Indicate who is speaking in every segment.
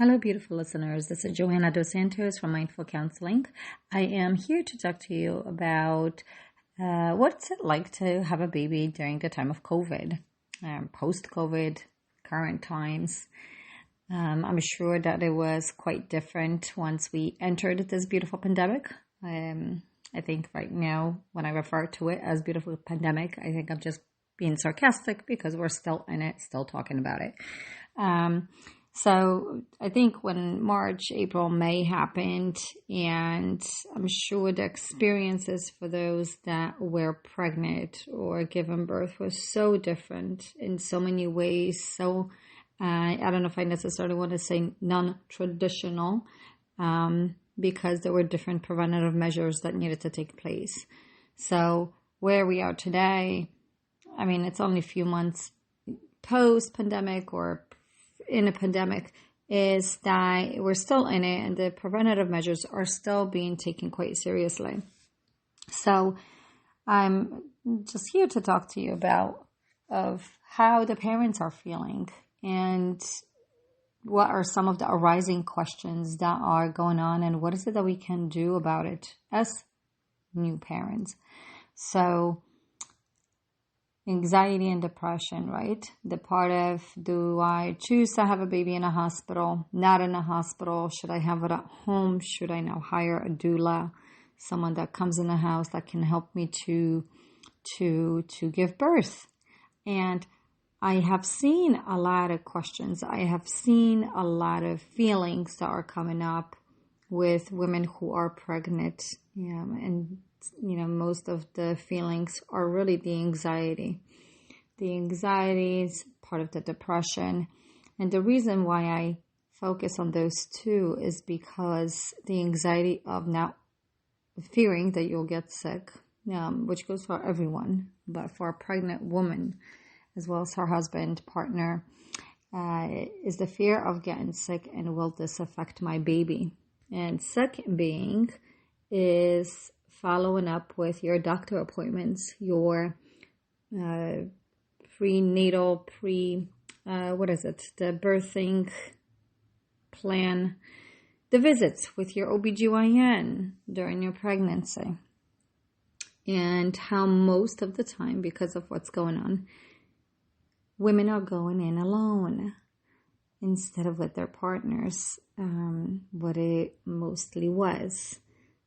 Speaker 1: Hello, beautiful listeners. This is Johanna Dos Santos from Mindful Counseling. I am here to talk to you about what's it like to have a baby during the time of COVID, post-COVID, current times. I'm sure that it was quite different once we entered this beautiful pandemic. I think right now, when I refer to it as beautiful pandemic, I think I'm just being sarcastic because we're still in it, still talking about it. So I think when March, April, May happened, and I'm sure the experiences for those that were pregnant or given birth was so different in so many ways. So I don't know if I necessarily want to say non-traditional, because there were different preventative measures that needed to take place. So where we are today, I mean, it's only a few months post-pandemic or in a pandemic, is that we're still in it and the preventative measures are still being taken quite seriously. So I'm just here to talk to you about of how the parents are feeling and what are some of the arising questions that are going on and what is it that we can do about it as new parents. So anxiety and depression, right? The part of, do I choose to have a baby in a hospital, not in a hospital? Should I have it at home? Should I now hire a doula, someone that comes in the house that can help me to give birth? And I have seen a lot of questions. I have seen a lot of feelings that are coming up with women who are pregnant, and most of the feelings are really the anxiety. The anxiety is part of the depression. And the reason why I focus on those two is because the anxiety of not fearing that you'll get sick, which goes for everyone, but for a pregnant woman, as well as her husband, partner, is the fear of getting sick and will this affect my baby? And second being is following up with your doctor appointments, your prenatal, the birthing plan, the visits with your OBGYN during your pregnancy. And how most of the time, because of what's going on, women are going in alone instead of with their partners, what it mostly was.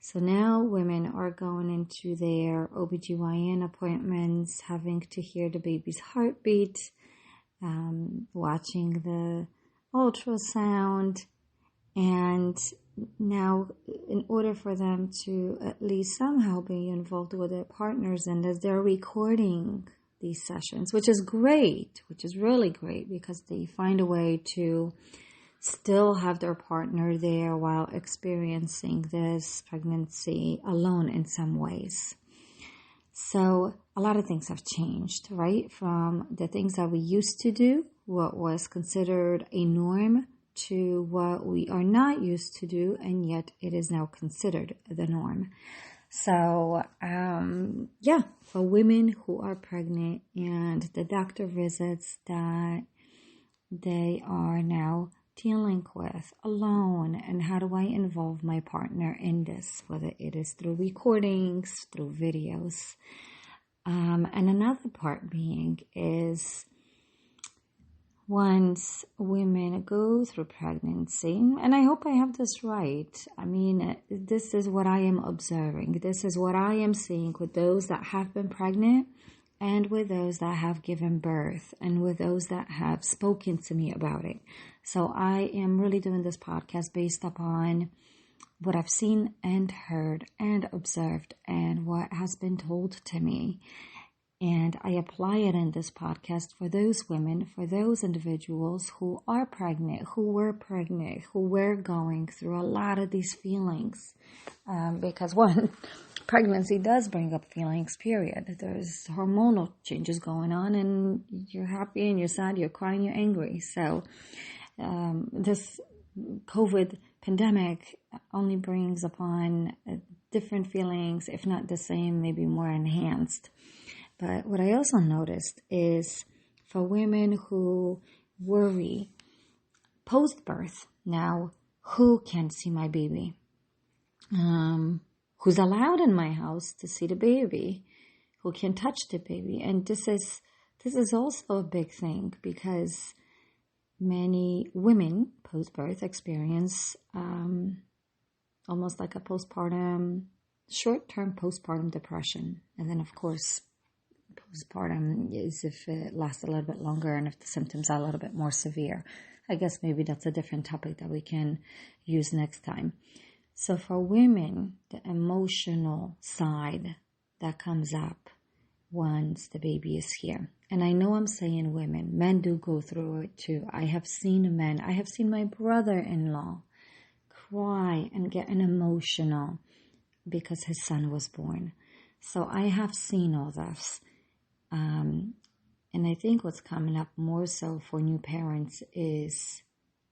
Speaker 1: So now women are going into their OBGYN appointments, having to hear the baby's heartbeat, watching the ultrasound, and now in order for them to at least somehow be involved with their partners, and as they're recording these sessions, which is great, which is really great, because they find a way to still have their partner there while experiencing this pregnancy alone in some ways. So a lot of things have changed, right? From the things that we used to do, what was considered a norm, to what we are not used to do, and yet it is now considered the norm. So, for women who are pregnant and the doctor visits that they are now dealing with alone, and how do I involve my partner in this, whether it is through recordings, through videos. And another part being is once women go through pregnancy, and I hope I have this right. I mean, this is what I am observing. This is what I am seeing with those that have been pregnant and with those that have given birth and with those that have spoken to me about it. So I am really doing this podcast based upon what I've seen and heard and observed and what has been told to me. And I apply it in this podcast for those women, for those individuals who are pregnant, who were going through a lot of these feelings. Because one, pregnancy does bring up feelings, period. There's hormonal changes going on, and you're happy and you're sad, you're crying, you're angry. So this COVID pandemic only brings upon different feelings, if not the same, maybe more enhanced. But what I also noticed is for women who worry post-birth. Now, who can see my baby? Who's allowed in my house to see the baby? Who can touch the baby? And this is also a big thing, because many women post-birth experience almost like a short-term postpartum depression. And then, of course, postpartum is if it lasts a little bit longer and if the symptoms are a little bit more severe. I guess maybe that's a different topic that we can use next time. So for women, the emotional side that comes up once the baby is here. And I know I'm saying women. Men do go through it too. I have seen men. I have seen my brother-in-law cry and get emotional because his son was born. So I have seen all this. And I think what's coming up more so for new parents is,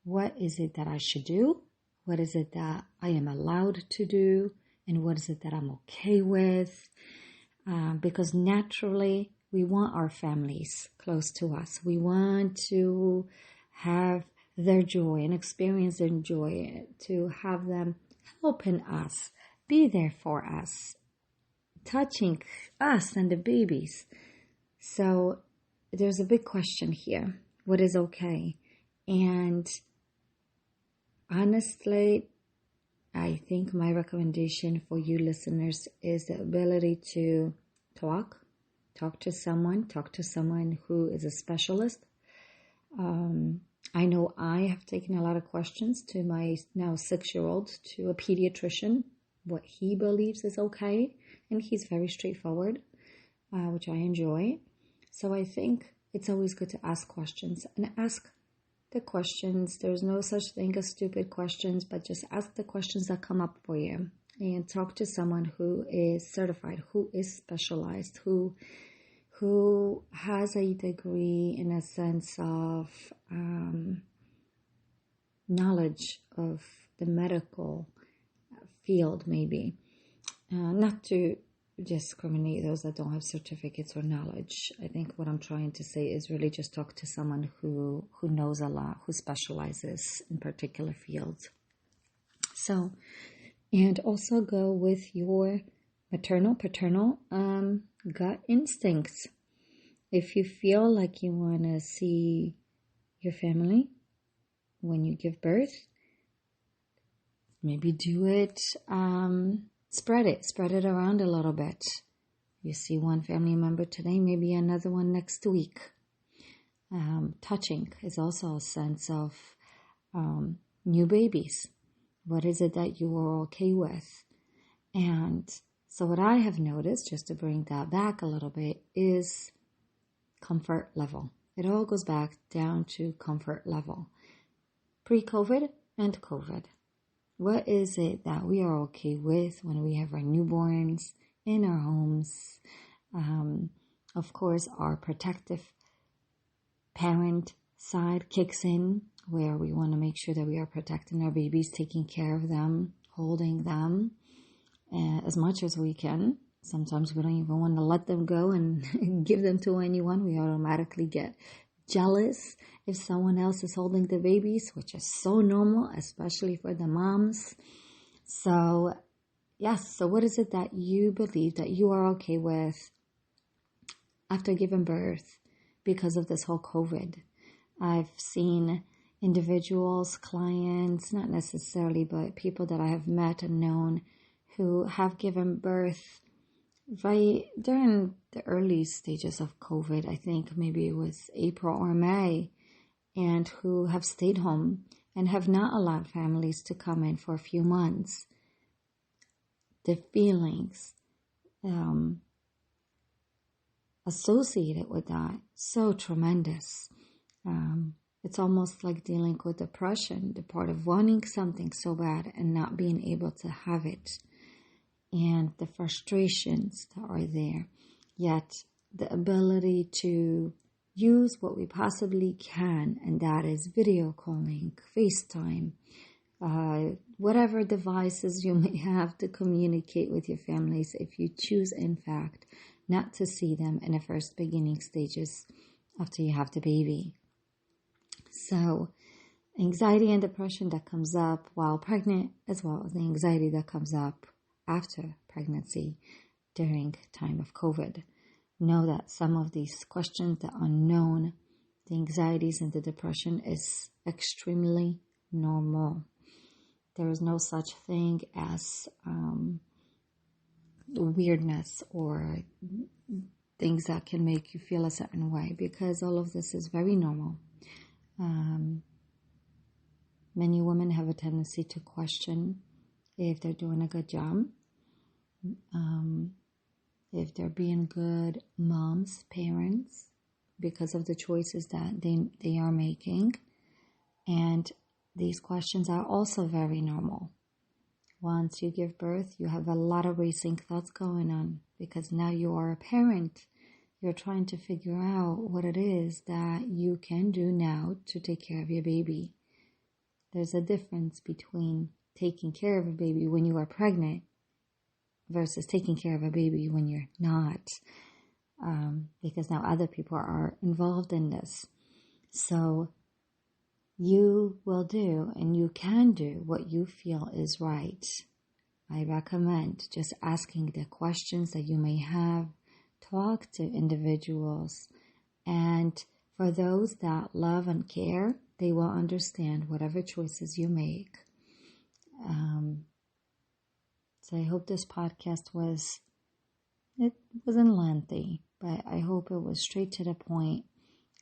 Speaker 1: what is it that I should do? What is it that I am allowed to do? And what is it that I'm okay with? Because naturally, we want our families close to us. We want to have their joy and experience their joy, to have them helping us, be there for us, touching us and the babies. So there's a big question here. What is okay? And honestly, I think my recommendation for you listeners is the ability to talk to someone who is a specialist. I know I have taken a lot of questions to my now 6-year-old, to a pediatrician, what he believes is okay. And he's very straightforward, which I enjoy. So I think it's always good to ask questions, and ask the questions. There's no such thing as stupid questions, but just ask the questions that come up for you, and talk to someone who is certified, who is specialized, who has a degree in a sense of knowledge of the medical field, maybe. Not to discriminate those that don't have certificates or knowledge. I think what I'm trying to say is really just talk to someone who knows a lot, who specializes in particular fields. So, and also go with your maternal, paternal gut instincts. If you feel like you want to see your family when you give birth, maybe do it, spread it around a little bit. You see one family member today, maybe another one next week. Touching is also a sense of new babies. What is it that you are okay with? And so what I have noticed, just to bring that back a little bit, is comfort level. It all goes back down to comfort level. Pre-COVID and COVID. What is it that we are okay with when we have our newborns in our homes? Of course, our protective parent side kicks in, where we want to make sure that we are protecting our babies, taking care of them, holding them as much as we can. Sometimes we don't even want to let them go and give them to anyone. We automatically get jealous if someone else is holding the babies, which is so normal, especially for the moms. So, yes, so what is it that you believe that you are okay with after giving birth because of this whole COVID? I've seen individuals, clients, not necessarily, but people that I have met and known who have given birth right during the early stages of COVID. I think maybe it was April or May, and who have stayed home and have not allowed families to come in for a few months. The feelings associated with that, so tremendous. It's almost like dealing with depression, the part of wanting something so bad and not being able to have it, and the frustrations that are there. Yet the ability to use what we possibly can, and that is video calling, FaceTime, whatever devices you may have to communicate with your families, if you choose, in fact, not to see them in the first beginning stages after you have the baby. So, anxiety and depression that comes up while pregnant, as well as the anxiety that comes up after pregnancy during time of COVID. Know that some of these questions that are known, the anxieties and the depression, is extremely normal. There is no such thing as weirdness or things that can make you feel a certain way, because all of this is very normal. Many women have a tendency to question if they're doing a good job, if they're being good moms, parents, because of the choices that they are making. And these questions are also very normal. Once you give birth, you have a lot of racing thoughts going on, because now you are a parent. You're trying to figure out what it is that you can do now to take care of your baby. There's a difference between taking care of a baby when you are pregnant versus taking care of a baby when you're not, because now other people are involved in this. So you will do and you can do what you feel is right. I recommend just asking the questions that you may have. Talk to individuals, and for those that love and care, they will understand whatever choices you make. So I hope this podcast wasn't lengthy, but I hope it was straight to the point,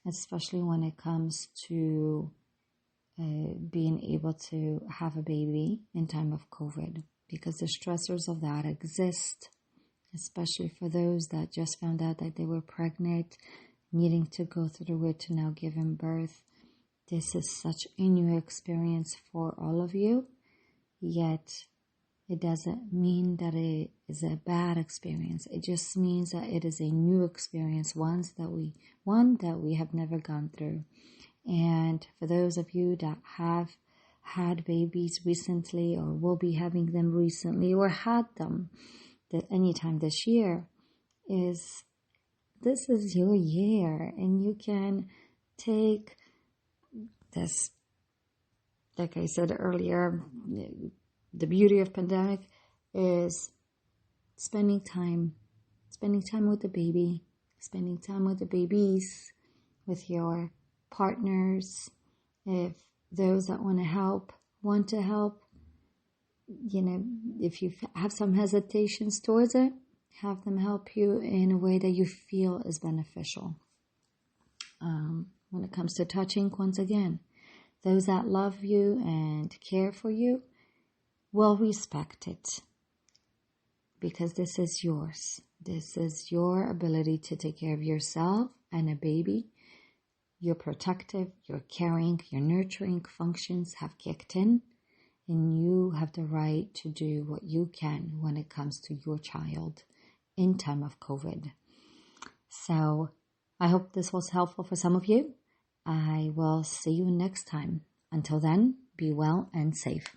Speaker 1: especially when it comes to being able to have a baby in time of COVID, because the stressors of that exist, especially for those that just found out that they were pregnant, needing to go through it to now giving birth. This is such a new experience for all of you, yet it doesn't mean that it is a bad experience. It just means that it is a new experience, one that we have never gone through. And for those of you that have had babies recently, or will be having them recently, or had them anytime this year, this is your year, and you can take this, like I said earlier, the beauty of pandemic is spending time with the baby, spending time with the babies, with your partners. If those that want to help, if you have some hesitations towards it, have them help you in a way that you feel is beneficial. When it comes to touching, once again, those that love you and care for you will respect it, because this is yours. This is your ability to take care of yourself and a baby. Your protective, your caring, your nurturing functions have kicked in, and you have the right to do what you can when it comes to your child in time of COVID. So I hope this was helpful for some of you. I will see you next time. Until then, be well and safe.